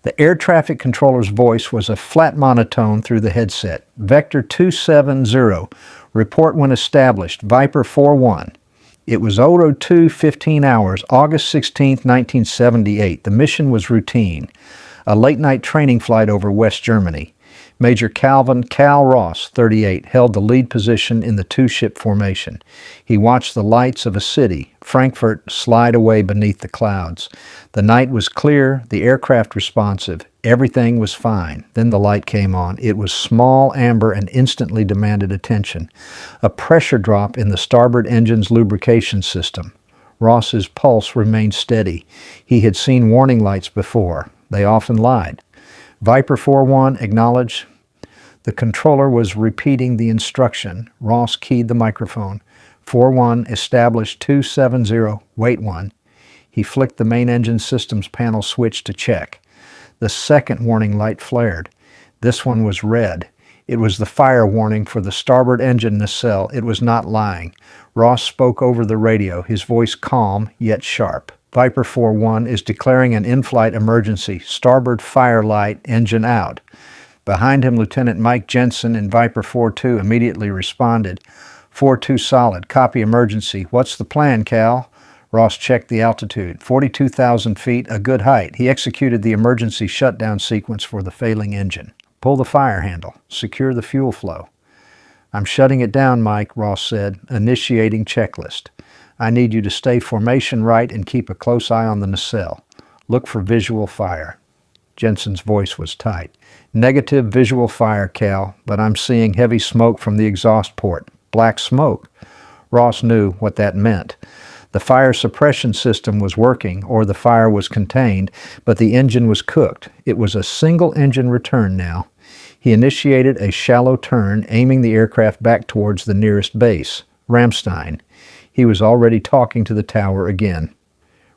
The air traffic controller's voice was a flat monotone through the headset. Vector 270. Report when established. Viper 4-1. It was 02:15 hours, August 16, 1978. The mission was routine. A late-night training flight over West Germany. Major Calvin "Cal" Ross, 38, held the lead position in the two-ship formation. He watched the lights of a city, Frankfurt, slide away beneath the clouds. The night was clear, the aircraft responsive. Everything was fine. Then the light came on. It was small, amber, and instantly demanded attention. A pressure drop in the starboard engine's lubrication system. Ross's pulse remained steady. He had seen warning lights before. They often lied. Viper 4-1, acknowledge. The controller was repeating the instruction. Ross keyed the microphone. 4-1, established 270, wait 1. He flicked the main engine systems panel switch to check. The second warning light flared. This one was red. It was the fire warning for the starboard engine nacelle. It was not lying. Ross spoke over the radio, his voice calm yet sharp. Viper 4-1 is declaring an in-flight emergency. Starboard fire light, engine out. Behind him, Lieutenant Mike Jensen in Viper 4-2 immediately responded. 4-2 solid. Copy emergency. What's the plan, Cal? Ross checked the altitude. 42,000 feet, a good height. He executed the emergency shutdown sequence for the failing engine. Pull the fire handle. Secure the fuel flow. I'm shutting it down, Mike, Ross said, initiating checklist. I need you to stay formation right and keep a close eye on the nacelle. Look for visual fire. Jensen's voice was tight. Negative visual fire, Cal, but I'm seeing heavy smoke from the exhaust port. Black smoke. Ross knew what that meant. The fire suppression system was working, or the fire was contained, but the engine was cooked. It was a single engine return now. He initiated a shallow turn, aiming the aircraft back towards the nearest base, Ramstein. He was already talking to the tower again.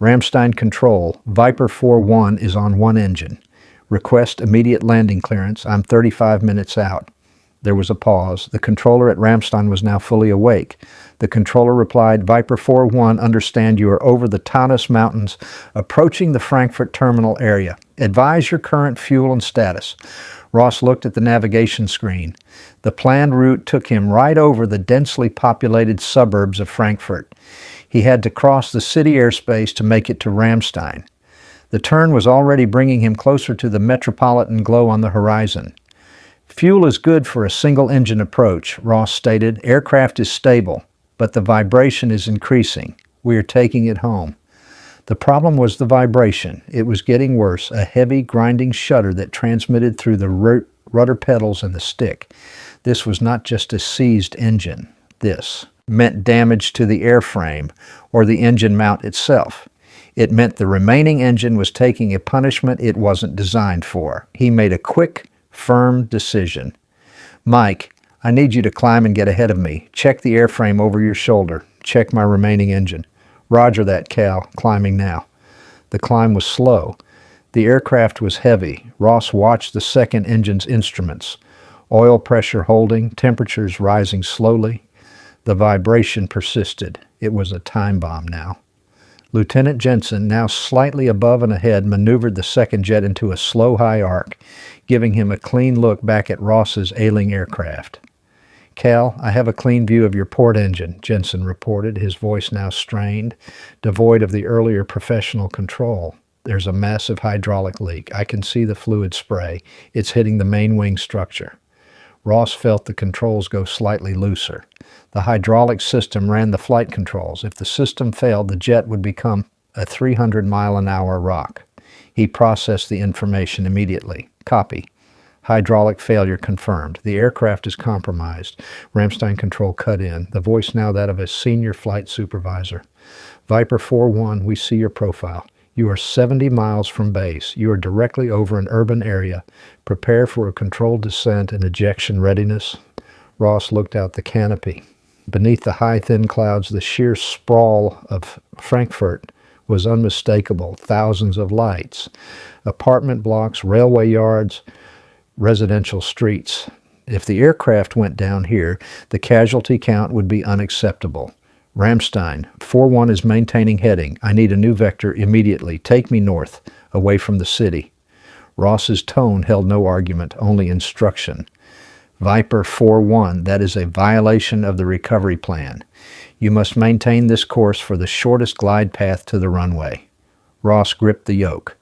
Ramstein Control, Viper 4-1 is on one engine. Request immediate landing clearance. I'm 35 minutes out. There was a pause. The controller at Ramstein was now fully awake. The controller replied, Viper 4-1, understand you are over the Taunus Mountains, approaching the Frankfurt terminal area. Advise your current fuel and status. Ross looked at the navigation screen. The planned route took him right over the densely populated suburbs of Frankfurt. He had to cross the city airspace to make it to Ramstein. The turn was already bringing him closer to the metropolitan glow on the horizon. Fuel is good for a single-engine approach, Ross stated. Aircraft is stable, but the vibration is increasing. We are taking it home. The problem was the vibration. It was getting worse, a heavy, grinding shudder that transmitted through the rudder pedals and the stick. This was not just a seized engine. This meant damage to the airframe or the engine mount itself. It meant the remaining engine was taking a punishment it wasn't designed for. He made a quick, firm decision. Mike, I need you to climb and get ahead of me. Check the airframe over your shoulder. Check my remaining engine. Roger that, Cal. Climbing now. The climb was slow. The aircraft was heavy. Ross watched the second engine's instruments. Oil pressure holding, temperatures rising slowly. The vibration persisted. It was a time bomb now. Lieutenant Jensen, now slightly above and ahead, maneuvered the second jet into a slow high arc, giving him a clean look back at Ross's ailing aircraft. Cal, I have a clean view of your port engine, Jensen reported, his voice now strained, devoid of the earlier professional control. There's a massive hydraulic leak. I can see the fluid spray. It's hitting the main wing structure. Ross felt the controls go slightly looser. The hydraulic system ran the flight controls. If the system failed, the jet would become a 300-mile-an-hour rock. He processed the information immediately. Copy. Hydraulic failure confirmed. The aircraft is compromised. Ramstein Control cut in, the voice now that of a senior flight supervisor. Viper 4-1, we see your profile. You are 70 miles from base. You are directly over an urban area. Prepare for a controlled descent and ejection readiness. Ross looked out the canopy. Beneath the high, thin clouds, the sheer sprawl of Frankfurt was unmistakable. Thousands of lights. Apartment blocks, railway yards, residential streets. If the aircraft went down here, the casualty count would be unacceptable. Ramstein, 4-1 is maintaining heading. I need a new vector immediately. Take me north, away from the city. Ross's tone held no argument, only instruction. Viper 4-1, that is a violation of the recovery plan. You must maintain this course for the shortest glide path to the runway. Ross gripped the yoke.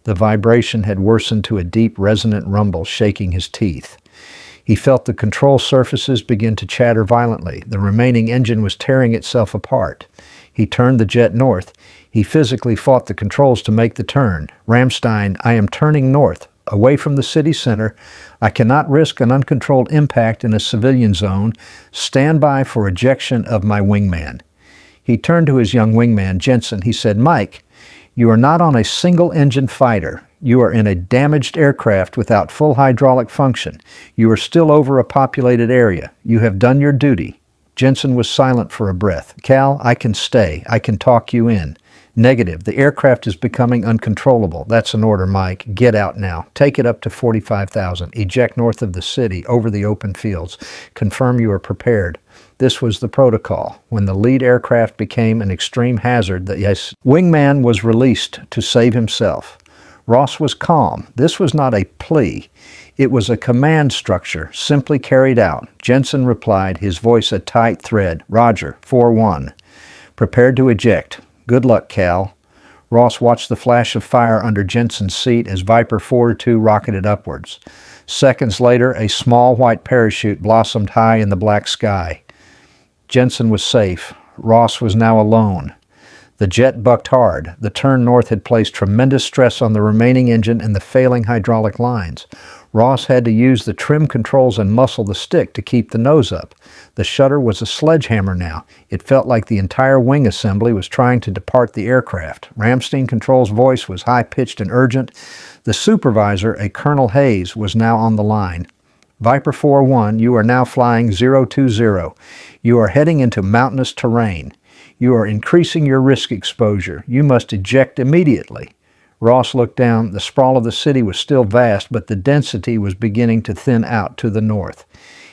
The vibration had worsened to a deep, resonant rumble, shaking his teeth. He felt the control surfaces begin to chatter violently. The remaining engine was tearing itself apart. He turned the jet north. He physically fought the controls to make the turn. Ramstein, I am turning north, away from the city center. I cannot risk an uncontrolled impact in a civilian zone. Stand by for ejection of my wingman. He turned to his young wingman, Jensen. He said, Mike, you are not on a single-engine fighter. You are in a damaged aircraft without full hydraulic function. You are still over a populated area. You have done your duty. Jensen was silent for a breath. Cal, I can stay. I can talk you in. Negative. The aircraft is becoming uncontrollable. That's an order, Mike. Get out now. Take it up to 45,000. Eject north of the city, over the open fields. Confirm you are prepared. This was the protocol. When the lead aircraft became an extreme hazard, the wingman was released to save himself. Ross was calm. This was not a plea. It was a command structure, simply carried out. Jensen replied, his voice a tight thread. Roger, 4-1. Prepared to eject. Good luck, Cal. Ross watched the flash of fire under Jensen's seat as Viper 4-2 rocketed upwards. Seconds later, a small white parachute blossomed high in the black sky. Jensen was safe. Ross was now alone. The jet bucked hard. The turn north had placed tremendous stress on the remaining engine and the failing hydraulic lines. Ross had to use the trim controls and muscle the stick to keep the nose up. The shutter was a sledgehammer now. It felt like the entire wing assembly was trying to depart the aircraft. Ramstein Control's voice was high-pitched and urgent. The supervisor, a Colonel Hayes, was now on the line. Viper 4-1, you are now flying 020. You are heading into mountainous terrain. You are increasing your risk exposure. You must eject immediately. Ross looked down. The sprawl of the city was still vast, but the density was beginning to thin out to the north.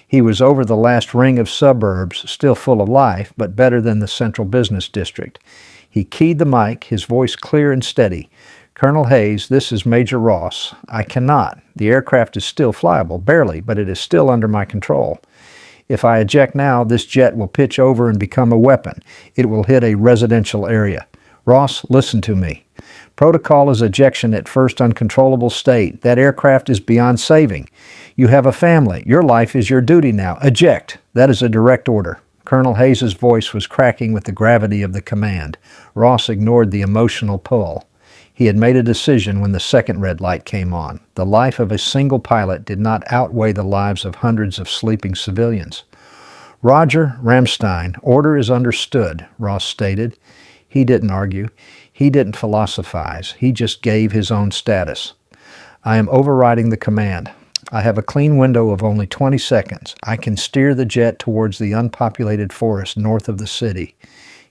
He was over the last ring of suburbs, still full of life, but better than the central business district. He keyed the mic, his voice clear and steady. Colonel Hayes, this is Major Ross. I cannot. The aircraft is still flyable, barely, but it is still under my control. If I eject now, this jet will pitch over and become a weapon. It will hit a residential area. Ross, listen to me. Protocol is ejection at first uncontrollable state. That aircraft is beyond saving. You have a family. Your life is your duty now. Eject. That is a direct order. Colonel Hayes' voice was cracking with the gravity of the command. Ross ignored the emotional pull. He had made a decision when the second red light came on. The life of a single pilot did not outweigh the lives of hundreds of sleeping civilians. Roger, Ramstein, order is understood, Ross stated. He didn't argue. He didn't philosophize. He just gave his own status. I am overriding the command. I have a clean window of only 20 seconds. I can steer the jet towards the unpopulated forest north of the city.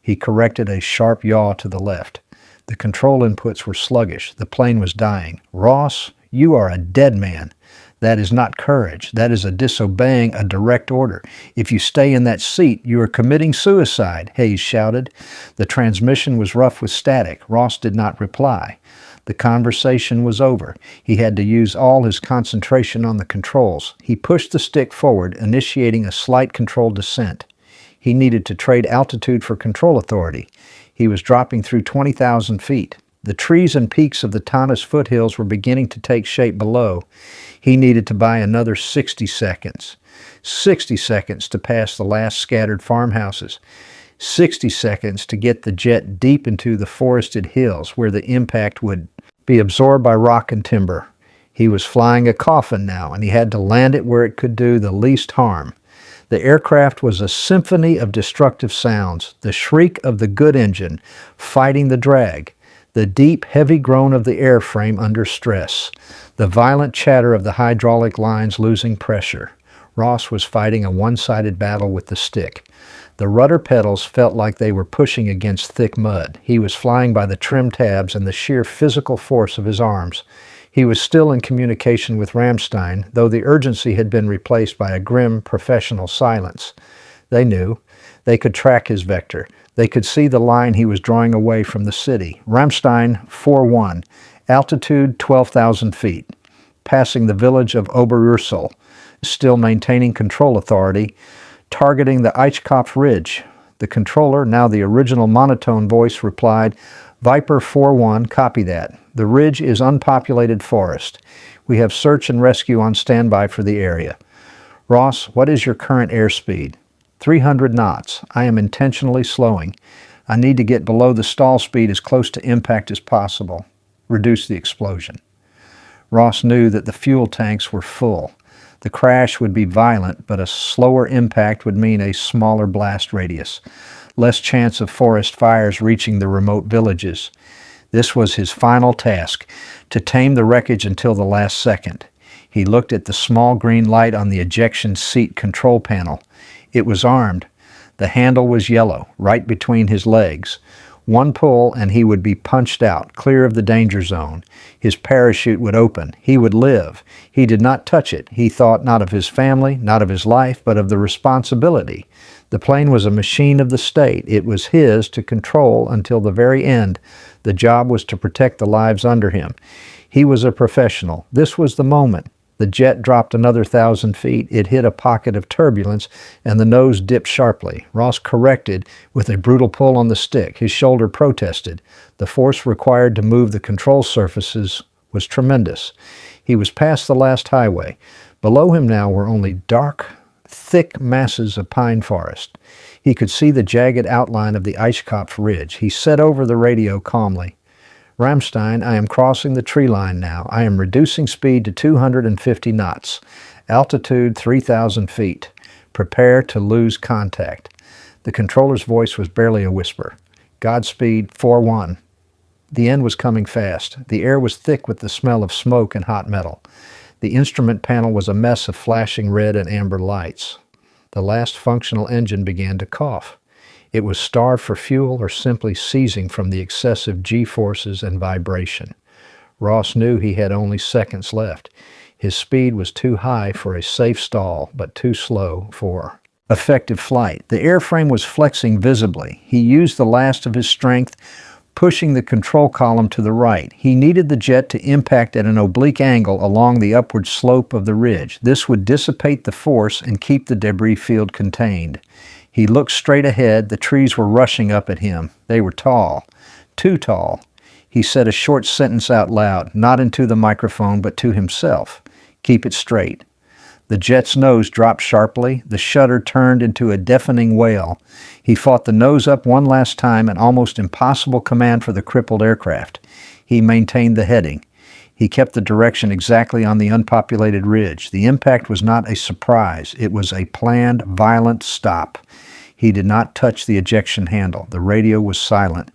He corrected a sharp yaw to the left. The control inputs were sluggish. The plane was dying. Ross, you are a dead man. That is not courage. That is disobeying a direct order. If you stay in that seat, you are committing suicide, Hayes shouted. The transmission was rough with static. Ross did not reply. The conversation was over. He had to use all his concentration on the controls. He pushed the stick forward, initiating a slight controlled descent. He needed to trade altitude for control authority. He was dropping through 20,000 feet. The trees and peaks of the Taunus foothills were beginning to take shape below. He needed to buy another 60 seconds. 60 seconds to pass the last scattered farmhouses. 60 seconds to get the jet deep into the forested hills where the impact would be absorbed by rock and timber. He was flying a coffin now, and he had to land it where it could do the least harm. The aircraft was a symphony of destructive sounds, the shriek of the good engine fighting the drag, the deep, heavy groan of the airframe under stress, the violent chatter of the hydraulic lines losing pressure. Ross was fighting a one-sided battle with the stick. The rudder pedals felt like they were pushing against thick mud. He was flying by the trim tabs and the sheer physical force of his arms. He was still in communication with Ramstein, though the urgency had been replaced by a grim, professional silence. They knew. They could track his vector. They could see the line he was drawing away from the city. Ramstein 4-1, altitude 12,000 feet. passing the village of Oberursel, still maintaining control authority, targeting the Eichkopf Ridge. The controller, now the original monotone voice, replied, "Viper 4-1, copy that. The ridge is unpopulated forest. We have search and rescue on standby for the area. Ross, what is your current airspeed?" 300 knots. I am intentionally slowing. I need to get below the stall speed as close to impact as possible. Reduce the explosion. Ross knew that the fuel tanks were full. The crash would be violent, but a slower impact would mean a smaller blast radius, less chance of forest fires reaching the remote villages. This was his final task, to tame the wreckage until the last second. He looked at the small green light on the ejection seat control panel. It was armed. The handle was yellow, right between his legs. One pull and he would be punched out, clear of the danger zone. His parachute would open. He would live. He did not touch it. He thought not of his family, not of his life, but of the responsibility. The plane was a machine of the state. It was his to control until the very end. The job was to protect the lives under him. He was a professional. This was the moment. The jet dropped another 1,000 feet. It hit a pocket of turbulence, and the nose dipped sharply. Ross corrected with a brutal pull on the stick. His shoulder protested. The force required to move the control surfaces was tremendous. He was past the last highway. Below him now were only dark, thick masses of pine forest. He could see the jagged outline of the Eichkopf Ridge. He said over the radio calmly, "Rammstein, I am crossing the tree line now. I am reducing speed to 250 knots. Altitude 3,000 feet. Prepare to lose contact." The controller's voice was barely a whisper. "Godspeed, 4-1. The end was coming fast. The air was thick with the smell of smoke and hot metal. The instrument panel was a mess of flashing red and amber lights. The last functional engine began to cough. It was starved for fuel or simply seizing from the excessive G-forces and vibration. Ross knew he had only seconds left. His speed was too high for a safe stall, but too slow for effective flight. The airframe was flexing visibly. He used the last of his strength, pushing the control column to the right. He needed the jet to impact at an oblique angle along the upward slope of the ridge. This would dissipate the force and keep the debris field contained. He looked straight ahead. The trees were rushing up at him. They were tall, too tall. He said a short sentence out loud, not into the microphone, but to himself. "Keep it straight." The jet's nose dropped sharply. The shudder turned into a deafening wail. He fought the nose up one last time, an almost impossible command for the crippled aircraft. He maintained the heading. He kept the direction exactly on the unpopulated ridge. The impact was not a surprise. It was a planned, violent stop. He did not touch the ejection handle. The radio was silent.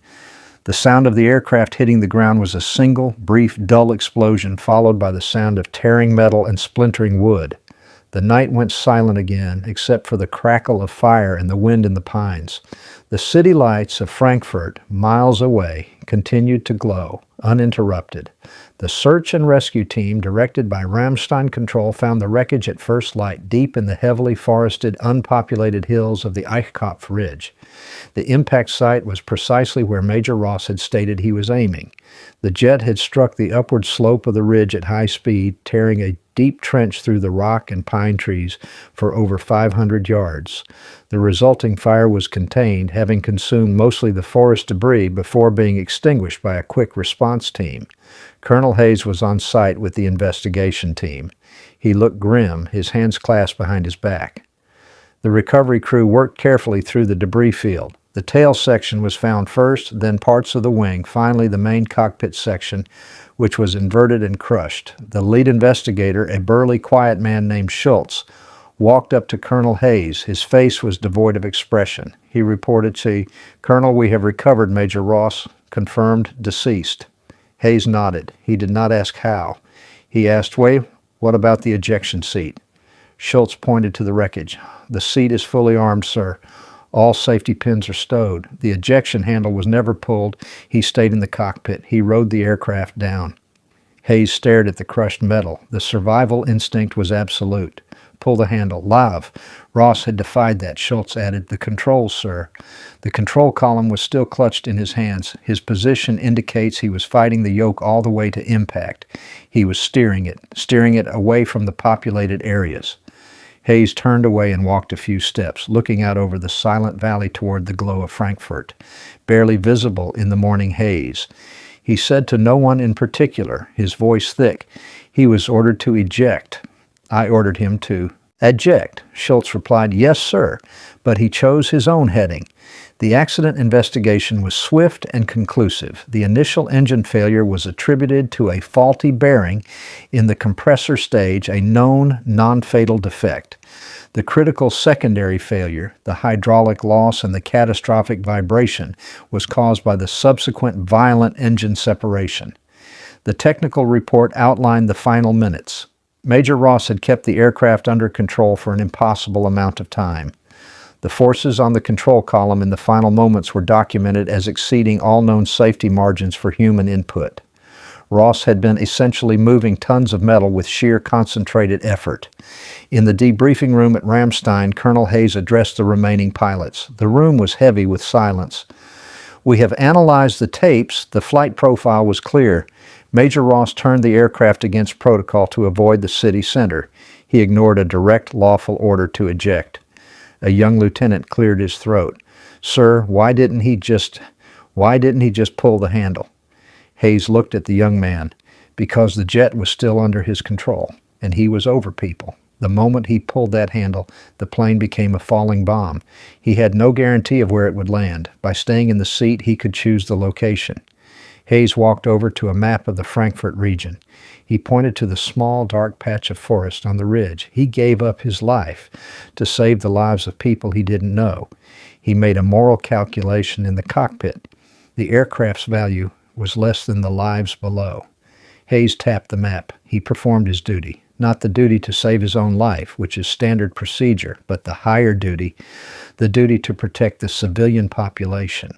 The sound of the aircraft hitting the ground was a single, brief, dull explosion, followed by the sound of tearing metal and splintering wood. The night went silent again, except for the crackle of fire and the wind in the pines. The city lights of Frankfurt, miles away, continued to glow, uninterrupted. The search and rescue team, directed by Rammstein Control, found the wreckage at first light, deep in the heavily forested, unpopulated hills of the Eichkopf Ridge. The impact site was precisely where Major Ross had stated he was aiming. The jet had struck the upward slope of the ridge at high speed, tearing a deep trench through the rock and pine trees for over 500 yards. The resulting fire was contained, having consumed mostly the forest debris before being extinguished by a quick response team. Colonel Hayes was on site with the investigation team. He looked grim, his hands clasped behind his back. The recovery crew worked carefully through the debris field. The tail section was found first, then parts of the wing, finally the main cockpit section, which was inverted and crushed. The lead investigator, a burly, quiet man named Schultz, walked up to Colonel Hayes. His face was devoid of expression. He reported to "Colonel, we have recovered Major Ross, confirmed deceased." Hayes nodded. He did not ask how. He asked, "Wait, what about the ejection seat?" Schultz pointed to the wreckage. "The seat is fully armed, sir. All safety pins are stowed. The ejection handle was never pulled. He stayed in the cockpit. He rode the aircraft down." Hayes stared at the crushed metal. The survival instinct was absolute. Pull the handle. Live. Ross had defied that. Schultz added, "The controls, sir." The control column was still clutched in his hands. His position indicates he was fighting the yoke all the way to impact. He was steering it away from the populated areas. Hayes turned away and walked a few steps, looking out over the silent valley toward the glow of Frankfurt, barely visible in the morning haze. He said to no one in particular, his voice thick, he was ordered to eject. I ordered him to eject. Schultz replied, "Yes, sir," but he chose his own heading. The accident investigation was swift and conclusive. The initial engine failure was attributed to a faulty bearing in the compressor stage, a known non-fatal defect. The critical secondary failure, the hydraulic loss and the catastrophic vibration, was caused by the subsequent violent engine separation. The technical report outlined the final minutes. Major Ross had kept the aircraft under control for an impossible amount of time. The forces on the control column in the final moments were documented as exceeding all known safety margins for human input. Ross had been essentially moving tons of metal with sheer concentrated effort. In the debriefing room at Ramstein, Colonel Hayes addressed the remaining pilots. The room was heavy with silence. "We have analyzed the tapes. The flight profile was clear." Major Ross turned the aircraft against protocol to avoid the city center. He ignored a direct, lawful order to eject. A young lieutenant cleared his throat. "Sir, why didn't he just pull the handle?" Hayes looked at the young man. "Because the jet was still under his control, and he was over people. The moment he pulled that handle, the plane became a falling bomb. He had no guarantee of where it would land. By staying in the seat, he could choose the location." Hayes walked over to a map of the Frankfurt region. He pointed to the small, dark patch of forest on the ridge. He gave up his life to save the lives of people he didn't know. He made a moral calculation in the cockpit. The aircraft's value was less than the lives below. Hayes tapped the map. He performed his duty. Not the duty to save his own life, which is standard procedure, but the higher duty, the duty to protect the civilian population.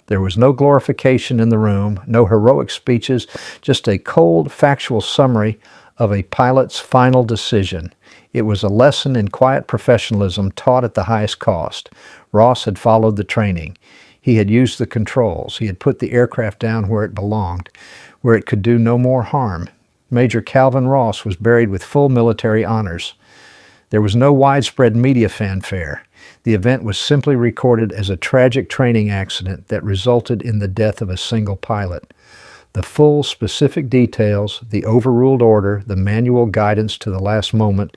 There was no glorification in the room, no heroic speeches, just a cold, factual summary of a pilot's final decision. It was a lesson in quiet professionalism taught at the highest cost. Ross had followed the training. He had used the controls. He had put the aircraft down where it belonged, where it could do no more harm. Major Calvin Ross was buried with full military honors. There was no widespread media fanfare. The event was simply recorded as a tragic training accident that resulted in the death of a single pilot. The full, specific details, the overruled order, the manual guidance to the last moment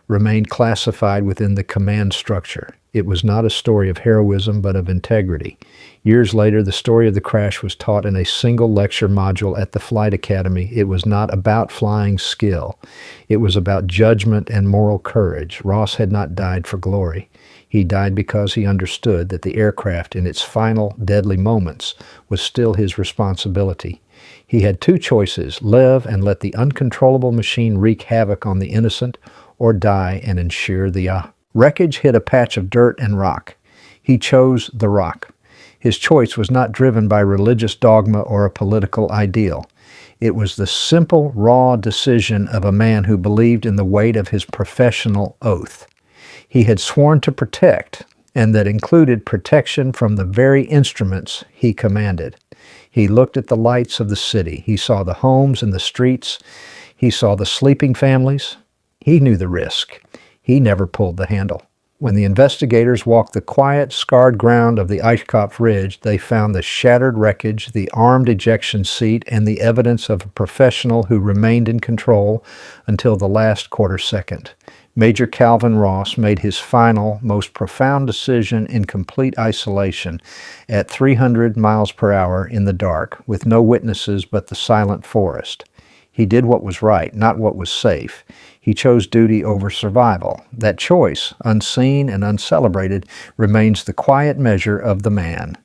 remained classified within the command structure. It was not a story of heroism, but of integrity. Years later, the story of the crash was taught in a single lecture module at the Flight Academy. It was not about flying skill. It was about judgment and moral courage. Ross had not died for glory. He died because he understood that the aircraft, in its final deadly moments, was still his responsibility. He had two choices: live and let the uncontrollable machine wreak havoc on the innocent, or die and ensure the wreckage hit a patch of dirt and rock. He chose the rock. His choice was not driven by religious dogma or a political ideal. It was the simple, raw decision of a man who believed in the weight of his professional oath. He had sworn to protect, and that included protection from the very instruments he commanded. He looked at the lights of the city. He saw the homes and the streets. He saw the sleeping families. He knew the risk. He never pulled the handle. When the investigators walked the quiet, scarred ground of the Eichkopf Ridge, they found the shattered wreckage, the armed ejection seat, and the evidence of a professional who remained in control until the last quarter second. Major Calvin Ross made his final, most profound decision in complete isolation at 300 miles per hour in the dark, with no witnesses but the silent forest. He did what was right, not what was safe. He chose duty over survival. That choice, unseen and uncelebrated, remains the quiet measure of the man.